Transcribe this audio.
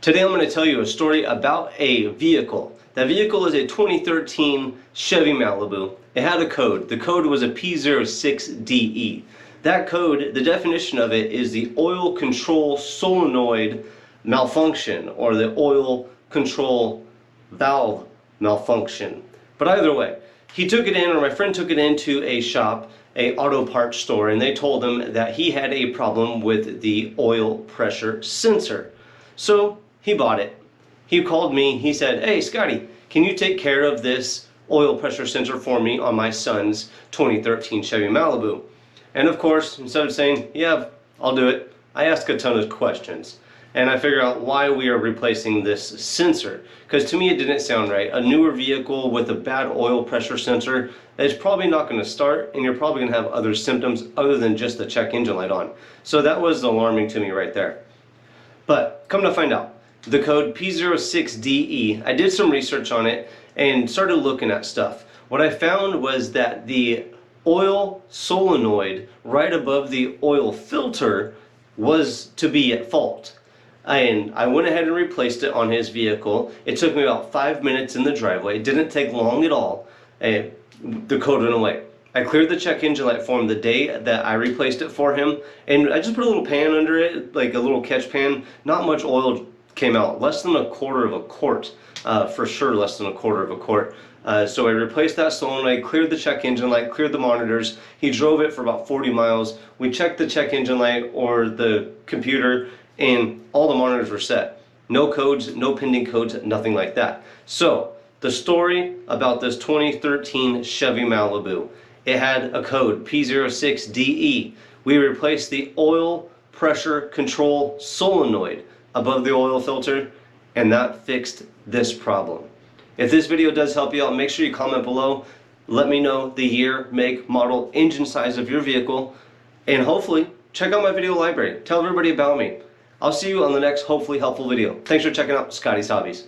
Today I'm going to tell you a story about a vehicle. That vehicle is a 2013 Chevy Malibu. It had a code. The code was a P06de. That code, the definition of it is the oil control solenoid malfunction or the oil control valve malfunction. But either way, he took it in, or my friend took it into a shop, a auto parts store, and they told him that he had a problem with the oil pressure sensor. So he bought it. He called me. He said, "Hey Scotty, can you take care of this oil pressure sensor for me on my son's 2013 Chevy Malibu?" And of course, instead of saying, "Yeah, I'll do it," I asked a ton of questions. And I figured out why we are replacing this sensor. Because to me it didn't sound right. A newer vehicle with a bad oil pressure sensor is probably not going to start, and you're probably going to have other symptoms other than just the check engine light on. So that was alarming to me right there. But come to find out, the code P06de, I did some research on it and started looking at stuff. What I found was that the oil solenoid right above the oil filter was to be at fault. And I went ahead and replaced it on his vehicle. It took me about 5 minutes in the driveway. It didn't take long at all. The code went away. I cleared the check engine light for him the day that I replaced it for him, and I just put a little pan under it, like a little catch pan. Not much oil came out, less than a quarter of a quart, for sure less than a quarter of a quart. So I replaced that solenoid, cleared the check engine light, cleared the monitors. He drove it for about 40 miles. We checked the check engine light or the computer, and all the monitors were set. No codes, no pending codes, nothing like that. So the story about this 2013 Chevy Malibu. It had a code, P06de. We replaced the oil pressure control solenoid above the oil filter, and that fixed this problem. If this video does help you out, make sure you comment below. Let me know the year, make, model, engine size of your vehicle, and hopefully check out my video library. Tell everybody about me. I'll see you on the next hopefully helpful video. Thanks for checking out Scotty's Hobbies.